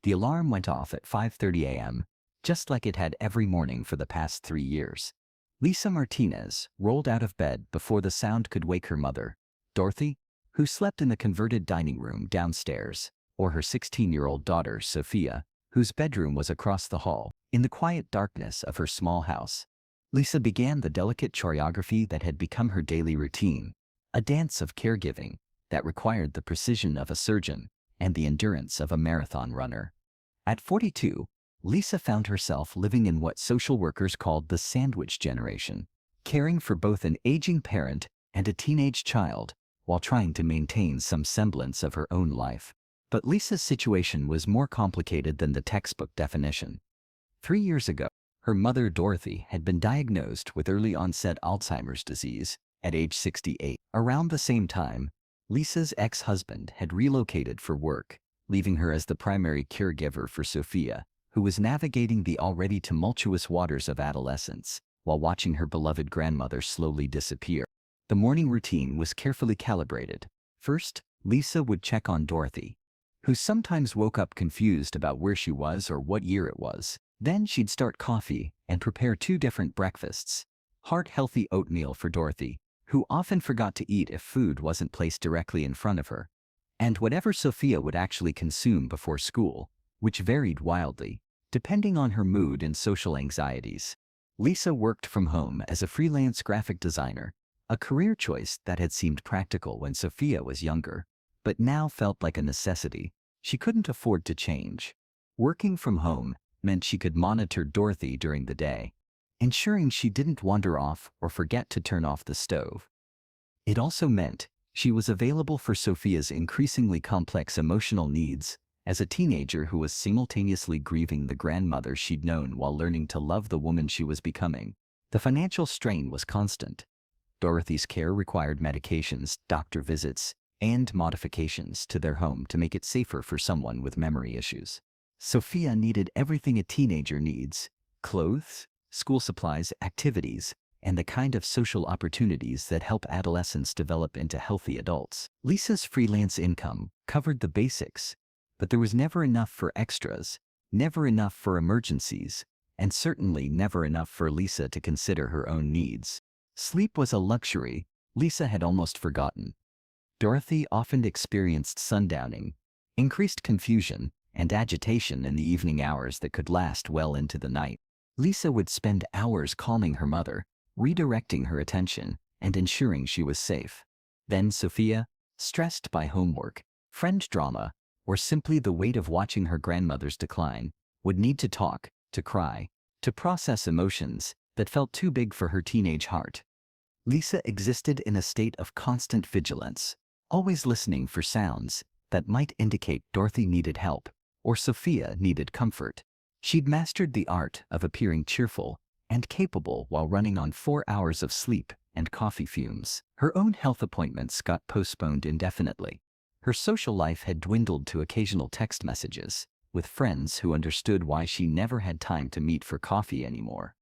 The alarm went off at 5:30 a.m., just like it had every morning for the past 3 years. Lisa Martinez rolled out of bed before the sound could wake her mother, Dorothy, who slept in the converted dining room downstairs, or her 16-year-old daughter, Sophia, whose bedroom was across the hall, in the quiet darkness of her small house. Lisa began the delicate choreography that had become her daily routine, a dance of caregiving that required the precision of a surgeon and the endurance of a marathon runner. At 42, Lisa found herself living in what social workers called the sandwich generation, caring for both an aging parent and a teenage child while trying to maintain some semblance of her own life. But Lisa's situation was more complicated than the textbook definition. 3 years ago, her mother Dorothy had been diagnosed with early-onset Alzheimer's disease at age 68. Around the same time, Lisa's ex-husband had relocated for work, leaving her as the primary caregiver for Sophia, who was navigating the already tumultuous waters of adolescence while watching her beloved grandmother slowly disappear. The morning routine was carefully calibrated. First, Lisa would check on Dorothy, who sometimes woke up confused about where she was or what year it was. Then she'd start coffee and prepare 2 different breakfasts. Heart-healthy oatmeal for Dorothy, who often forgot to eat if food wasn't placed directly in front of her, and whatever Sophia would actually consume before school, which varied wildly, depending on her mood and social anxieties. Lisa worked from home as a freelance graphic designer, a career choice that had seemed practical when Sophia was younger, but now felt like a necessity she couldn't afford to change. Working from home meant she could monitor Dorothy during the day, ensuring she didn't wander off or forget to turn off the stove. It also meant she was available for Sophia's increasingly complex emotional needs as a teenager who was simultaneously grieving the grandmother she'd known while learning to love the woman she was becoming. The financial strain was constant. Dorothy's care required medications, doctor visits, and modifications to their home to make it safer for someone with memory issues. Sophia needed everything a teenager needs: clothes, school supplies, activities, and the kind of social opportunities that help adolescents develop into healthy adults. Lisa's freelance income covered the basics, but there was never enough for extras, never enough for emergencies, and certainly never enough for Lisa to consider her own needs. Sleep was a luxury Lisa had almost forgotten. Dorothy often experienced sundowning, increased confusion, and agitation in the evening hours that could last well into the night. Lisa would spend hours calming her mother, redirecting her attention, and ensuring she was safe. Then Sophia, stressed by homework, friend drama, or simply the weight of watching her grandmother's decline, would need to talk, to cry, to process emotions that felt too big for her teenage heart. Lisa existed in a state of constant vigilance, always listening for sounds that might indicate Dorothy needed help or Sophia needed comfort. She'd mastered the art of appearing cheerful and capable while running on 4 hours of sleep and coffee fumes. Her own health appointments got postponed indefinitely. Her social life had dwindled to occasional text messages with friends who understood why she never had time to meet for coffee anymore.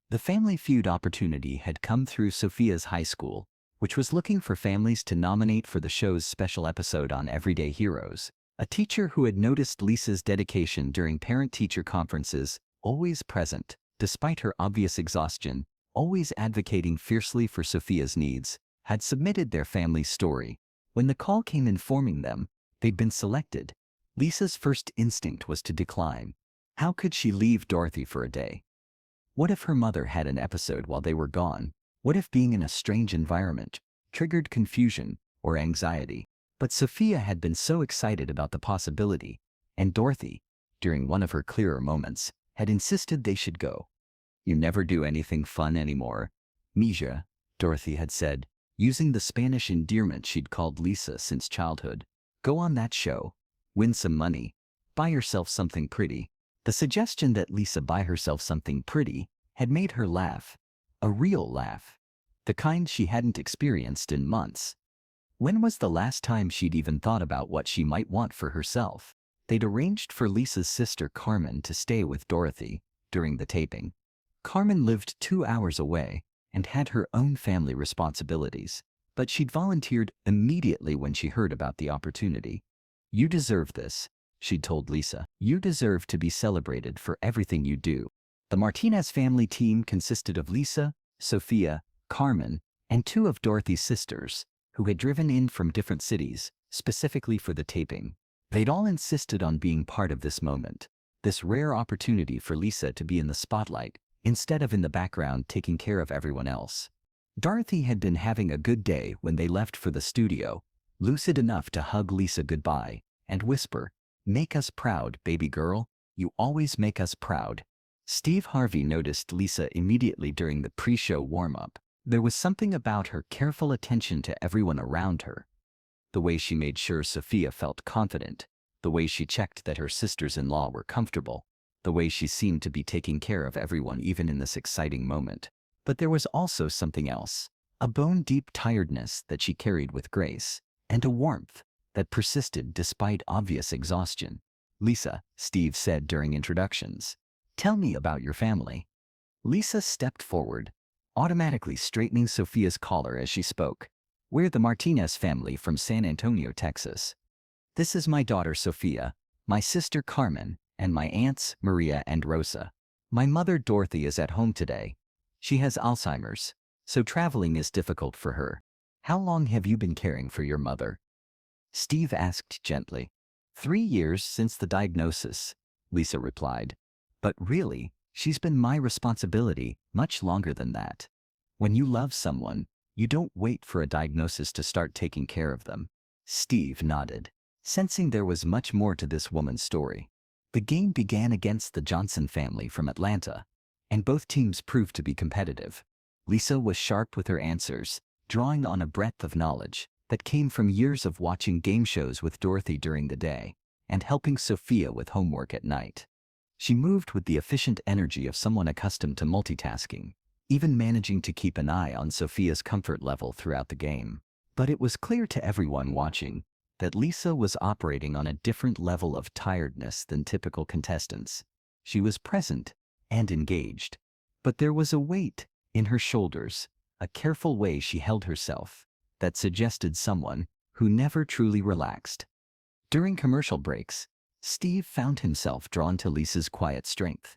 The Family Feud opportunity had come through Sophia's high school, which was looking for families to nominate for the show's special episode on Everyday Heroes. A teacher who had noticed Lisa's dedication during parent-teacher conferences, always present, despite her obvious exhaustion, always advocating fiercely for Sophia's needs, had submitted their family's story. When the call came informing them they'd been selected, Lisa's first instinct was to decline. How could she leave Dorothy for a day? What if her mother had an episode while they were gone? What if being in a strange environment triggered confusion or anxiety? But Sophia had been so excited about the possibility, and Dorothy, during one of her clearer moments, had insisted they should go. "You never do anything fun anymore, Mija," Dorothy had said, using the Spanish endearment she'd called Lisa since childhood. "Go on that show, win some money, buy yourself something pretty." The suggestion that Lisa buy herself something pretty had made her laugh, a real laugh, the kind she hadn't experienced in months. When was the last time she'd even thought about what she might want for herself? They'd arranged for Lisa's sister Carmen to stay with Dorothy during the taping. Carmen lived 2 hours away and had her own family responsibilities, but she'd volunteered immediately when she heard about the opportunity. "You deserve this," she told Lisa. You deserve to be celebrated for everything you do. The Martinez family team consisted of Lisa, Sophia, Carmen, and two of Dorothy's sisters, who had driven in from different cities, specifically for the taping. They'd all insisted on being part of this moment, this rare opportunity for Lisa to be in the spotlight, instead of in the background taking care of everyone else. Dorothy had been having a good day when they left for the studio, lucid enough to hug Lisa goodbye and whisper, "Make us proud, baby girl. You always make us proud." Steve Harvey noticed Lisa immediately during the pre-show warm-up. There was something about her careful attention to everyone around her. The way she made sure Sophia felt confident, the way she checked that her sisters-in-law were comfortable, the way she seemed to be taking care of everyone even in this exciting moment. But there was also something else, a bone-deep tiredness that she carried with grace, and a warmth that persisted despite obvious exhaustion. "Lisa," Steve said during introductions, "tell me about your family." Lisa stepped forward, automatically straightening Sophia's collar as she spoke. "We're the Martinez family from San Antonio, Texas. This is my daughter Sophia, my sister Carmen, and my aunts Maria and Rosa. My mother Dorothy is at home today. She has Alzheimer's, so traveling is difficult for her." "How long have you been caring for your mother?" Steve asked gently. 3 years since the diagnosis," Lisa replied. "But really, she's been my responsibility much longer than that. When you love someone, you don't wait for a diagnosis to start taking care of them." Steve nodded, sensing there was much more to this woman's story. The game began against the Johnson family from Atlanta, and both teams proved to be competitive. Lisa was sharp with her answers, drawing on a breadth of knowledge that came from years of watching game shows with Dorothy during the day and helping Sophia with homework at night. She moved with the efficient energy of someone accustomed to multitasking, even managing to keep an eye on Sophia's comfort level throughout the game. But it was clear to everyone watching that Lisa was operating on a different level of tiredness than typical contestants. She was present and engaged, but there was a weight in her shoulders, a careful way she held herself, that suggested someone who never truly relaxed. During commercial breaks, Steve found himself drawn to Lisa's quiet strength.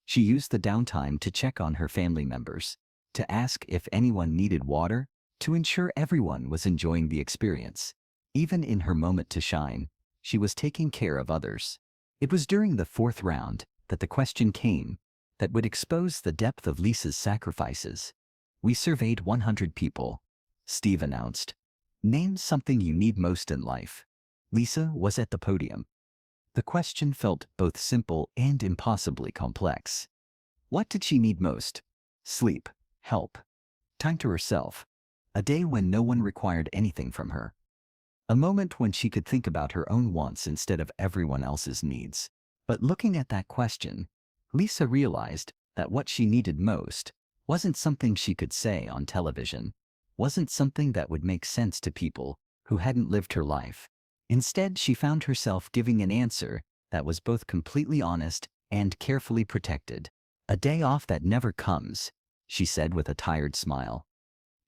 She used the downtime to check on her family members, to ask if anyone needed water, to ensure everyone was enjoying the experience. Even in her moment to shine, she was taking care of others. It was during the 4th round that the question came that would expose the depth of Lisa's sacrifices. "We surveyed 100 people," Steve announced. "Name something you need most in life." Lisa was at the podium. The question felt both simple and impossibly complex. What did she need most? Sleep, help, time to herself, a day when no one required anything from her. A moment when she could think about her own wants instead of everyone else's needs. But looking at that question, Lisa realized that what she needed most wasn't something she could say on television, wasn't something that would make sense to people who hadn't lived her life. Instead, she found herself giving an answer that was both completely honest and carefully protected. "A day off that never comes," she said with a tired smile.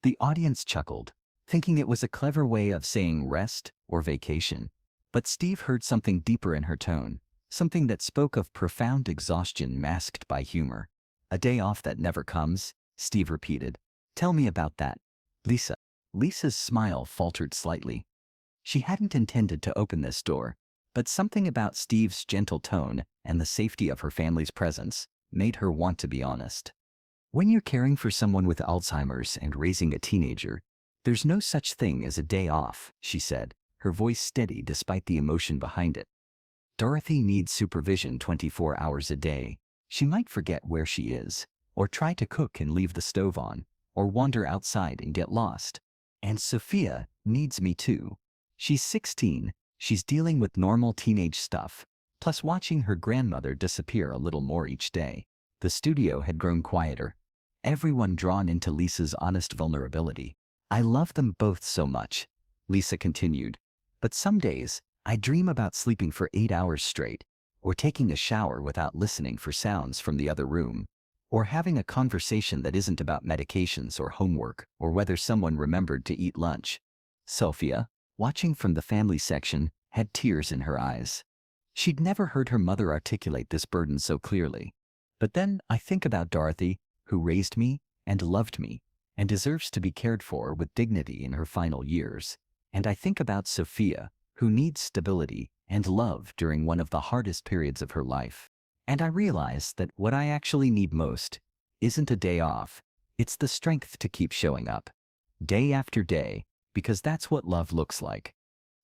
The audience chuckled, thinking it was a clever way of saying rest or vacation. But Steve heard something deeper in her tone, something that spoke of profound exhaustion masked by humor. "A day off that never comes," Steve repeated. "Tell me about that, Lisa." Lisa's smile faltered slightly. She hadn't intended to open this door, but something about Steve's gentle tone and the safety of her family's presence made her want to be honest. "When you're caring for someone with Alzheimer's and raising a teenager, there's no such thing as a day off," she said, her voice steady despite the emotion behind it. "Dorothy needs supervision 24 hours a day. She might forget where she is, or try to cook and leave the stove on, or wander outside and get lost. And Sophia needs me too. She's 16, she's dealing with normal teenage stuff, plus watching her grandmother disappear a little more each day." The studio had grown quieter, everyone drawn into Lisa's honest vulnerability. "I love them both so much," Lisa continued, "but some days I dream about sleeping for 8 hours straight, or taking a shower without listening for sounds from the other room, or having a conversation that isn't about medications or homework or whether someone remembered to eat lunch." Sophia, watching from the family section, had tears in her eyes. She'd never heard her mother articulate this burden so clearly. But then I think about Dorothy, who raised me and loved me and deserves to be cared for with dignity in her final years. And I think about Sophia, who needs stability and love during one of the hardest periods of her life. And I realize that what I actually need most isn't a day off, it's the strength to keep showing up, day after day, because that's what love looks like.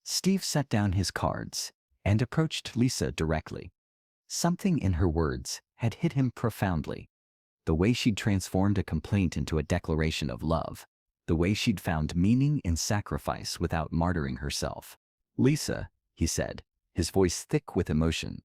Steve set down his cards and approached Lisa directly. Something in her words had hit him profoundly. The way she'd transformed a complaint into a declaration of love. The way she'd found meaning in sacrifice without martyring herself. "Lisa," he said, his voice thick with emotion,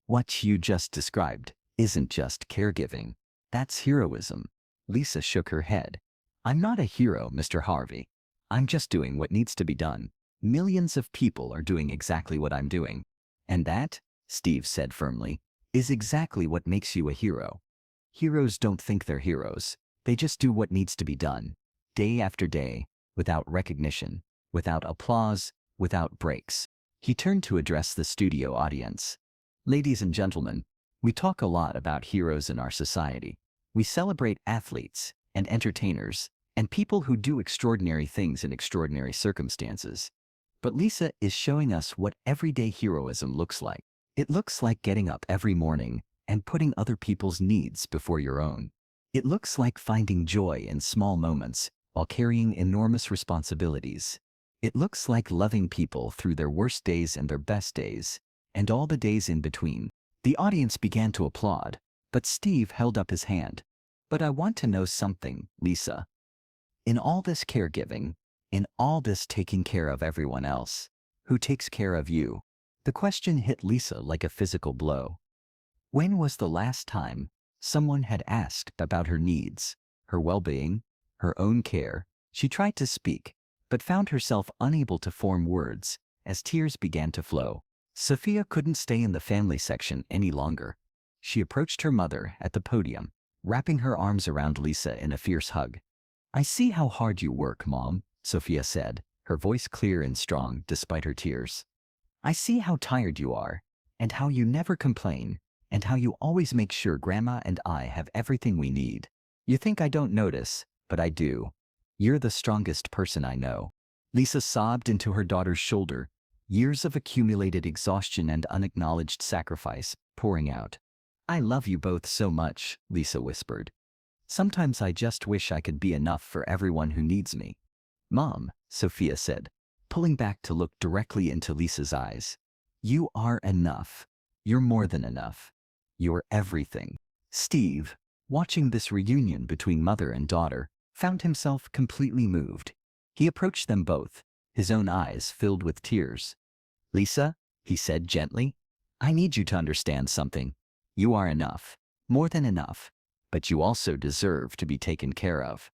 "what you just described isn't just caregiving. That's heroism." Lisa shook her head. "I'm not a hero, Mr. Harvey. I'm just doing what needs to be done. Millions of people are doing exactly what I'm doing. And that," Steve said firmly, "is exactly what makes you a hero. Heroes don't think they're heroes. They just do what needs to be done, day after day, without recognition, without applause, without breaks." He turned to address the studio audience. "Ladies and gentlemen, we talk a lot about heroes in our society. We celebrate athletes and entertainers and people who do extraordinary things in extraordinary circumstances. But Lisa is showing us what everyday heroism looks like. It looks like getting up every morning and putting other people's needs before your own. It looks like finding joy in small moments while carrying enormous responsibilities. It looks like loving people through their worst days and their best days, and all the days in between." The audience began to applaud, but Steve held up his hand. "But I want to know something, Lisa. In all this caregiving, in all this taking care of everyone else, who takes care of you?" The question hit Lisa like a physical blow. When was the last time someone had asked about her needs, her well-being, her own care? She tried to speak, but found herself unable to form words as tears began to flow. Sophia couldn't stay in the family section any longer. She approached her mother at the podium, wrapping her arms around Lisa in a fierce hug. "I see how hard you work, Mom," Sophia said, her voice clear and strong despite her tears. "I see how tired you are, and how you never complain, and how you always make sure Grandma and I have everything we need. You think I don't notice, but I do. You're the strongest person I know." Lisa sobbed into her daughter's shoulder, years of accumulated exhaustion and unacknowledged sacrifice pouring out. "I love you both so much," Lisa whispered. "Sometimes I just wish I could be enough for everyone who needs me." "Mom," Sophia said, pulling back to look directly into Lisa's eyes. "You are enough. You're more than enough. You're everything." Steve, watching this reunion between mother and daughter, found himself completely moved. He approached them both, his own eyes filled with tears. "Lisa," he said gently, "I need you to understand something. You are enough, more than enough, but you also deserve to be taken care of.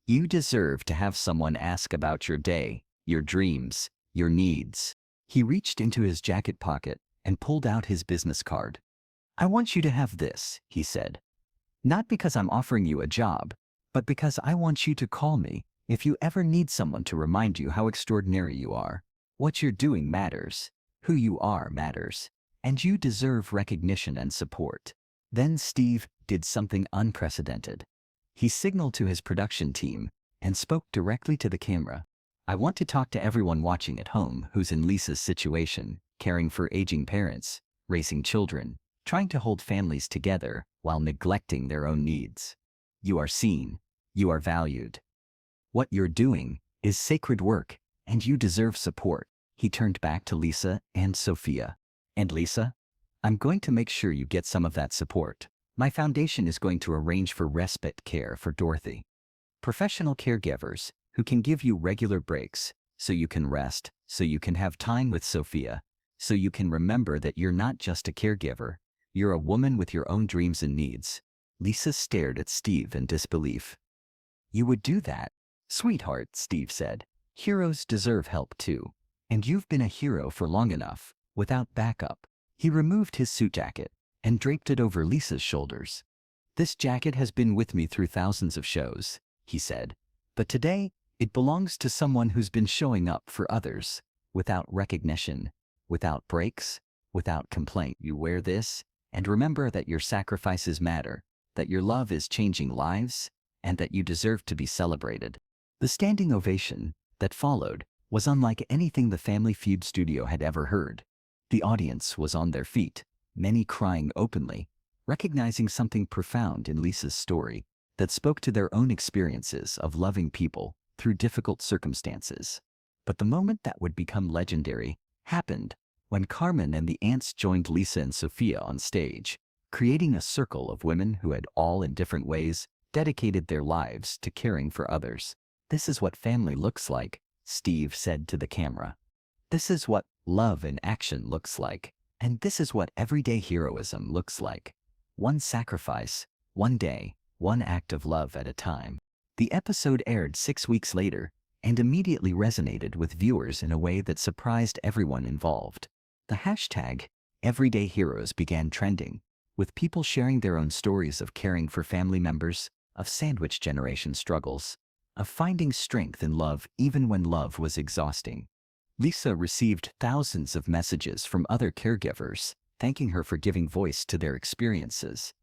You deserve to have someone ask about your day, your dreams, your needs." He reached into his jacket pocket and pulled out his business card. "I want you to have this," he said. "Not because I'm offering you a job, but because I want you to call me if you ever need someone to remind you how extraordinary you are. What you're doing matters. Who you are matters. And you deserve recognition and support." Then Steve did something unprecedented. He signaled to his production team and spoke directly to the camera. "I want to talk to everyone watching at home who's in Lisa's situation, caring for aging parents, raising children, trying to hold families together while neglecting their own needs. You are seen. You are valued. What you're doing is sacred work, and you deserve support." He turned back to Lisa and Sophia. "And Lisa, I'm going to make sure you get some of that support. My foundation is going to arrange for respite care for Dorothy. Professional caregivers who can give you regular breaks so you can rest, so you can have time with Sophia, so you can remember that you're not just a caregiver, you're a woman with your own dreams and needs." Lisa stared at Steve in disbelief. "You would do that?" "Sweetheart," Steve said, "heroes deserve help too. And you've been a hero for long enough, without backup." He removed his suit jacket and draped it over Lisa's shoulders. "This jacket has been with me through thousands of shows," he said, "but today it belongs to someone who's been showing up for others, without recognition, without breaks, without complaint. You wear this, and remember that your sacrifices matter, that your love is changing lives, and that you deserve to be celebrated. The standing ovation that followed was unlike anything the Family Feud studio had ever heard. The audience was on their feet, many crying openly, recognizing something profound in Lisa's story that spoke to their own experiences of loving people through difficult circumstances. But the moment that would become legendary happened when Carmen and the aunts joined Lisa and Sophia on stage, creating a circle of women who had all in different ways dedicated their lives to caring for others. "This is what family looks like," Steve said to the camera. "This is what love in action looks like. And this is what everyday heroism looks like. One sacrifice, one day, one act of love at a time." The episode aired 6 weeks later and immediately resonated with viewers in a way that surprised everyone involved. The hashtag Everyday Heroes began trending, with people sharing their own stories of caring for family members, of sandwich generation struggles, of finding strength in love even when love was exhausting. Lisa received thousands of messages from other caregivers, thanking her for giving voice to their experiences.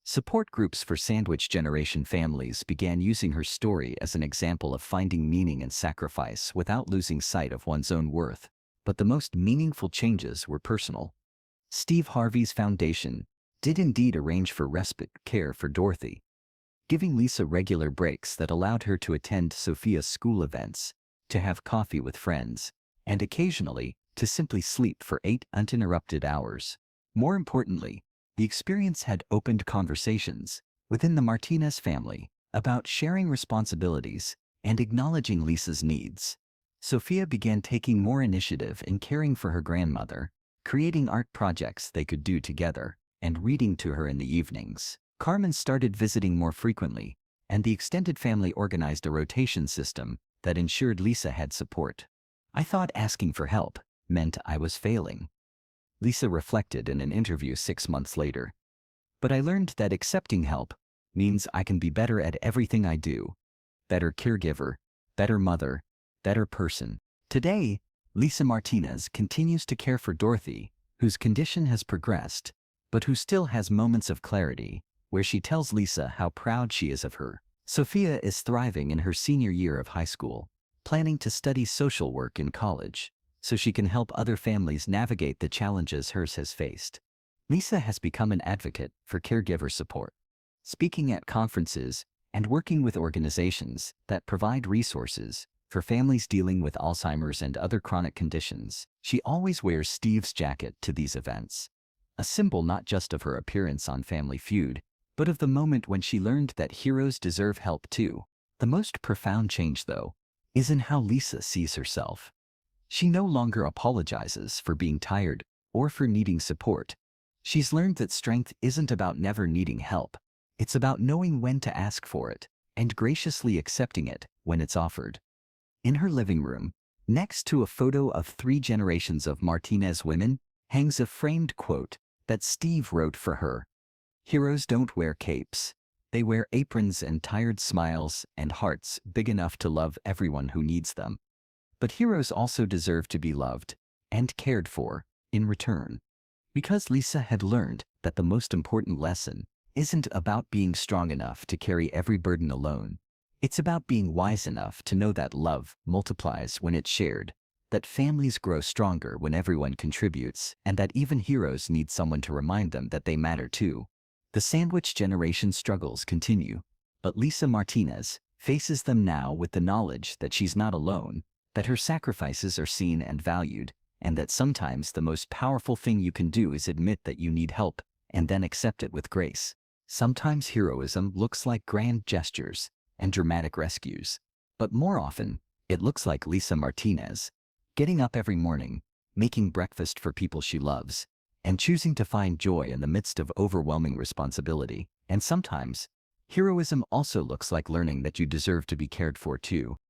Support groups for sandwich generation families began using her story as an example of finding meaning and sacrifice without losing sight of one's own worth. But the most meaningful changes were personal. Steve Harvey's foundation did indeed arrange for respite care for Dorothy, giving Lisa regular breaks that allowed her to attend Sophia's school events, to have coffee with friends, and occasionally to simply sleep for 8 uninterrupted hours. More importantly, the experience had opened conversations within the Martinez family about sharing responsibilities and acknowledging Lisa's needs. Sophia began taking more initiative in caring for her grandmother, creating art projects they could do together, and reading to her in the evenings. Carmen started visiting more frequently, and the extended family organized a rotation system that ensured Lisa had support. "I thought asking for help meant I was failing," Lisa reflected in an interview 6 months later. "But I learned that accepting help means I can be better at everything I do. Better caregiver, better mother, better person." Today, Lisa Martinez continues to care for Dorothy, whose condition has progressed, but who still has moments of clarity, where she tells Lisa how proud she is of her. Sophia is thriving in her senior year of high school, planning to study social work in college, so she can help other families navigate the challenges hers has faced. Lisa has become an advocate for caregiver support, speaking at conferences and working with organizations that provide resources for families dealing with Alzheimer's and other chronic conditions. She always wears Steve's jacket to these events, a symbol not just of her appearance on Family Feud, but of the moment when she learned that heroes deserve help too. The most profound change, though, is in how Lisa sees herself. She no longer apologizes for being tired or for needing support. She's learned that strength isn't about never needing help. It's about knowing when to ask for it and graciously accepting it when it's offered. In her living room, next to a photo of 3 generations of Martinez women, hangs a framed quote that Steve wrote for her. "Heroes don't wear capes. They wear aprons and tired smiles and hearts big enough to love everyone who needs them. But heroes also deserve to be loved and cared for in return." Because Lisa had learned that the most important lesson isn't about being strong enough to carry every burden alone. It's about being wise enough to know that love multiplies when it's shared, that families grow stronger when everyone contributes, and that even heroes need someone to remind them that they matter too. The sandwich generation struggles continue, but Lisa Martinez faces them now with the knowledge that she's not alone, that her sacrifices are seen and valued, and that sometimes the most powerful thing you can do is admit that you need help and then accept it with grace. Sometimes heroism looks like grand gestures and dramatic rescues, but more often, it looks like Lisa Martinez, getting up every morning, making breakfast for people she loves, and choosing to find joy in the midst of overwhelming responsibility. And sometimes, heroism also looks like learning that you deserve to be cared for too.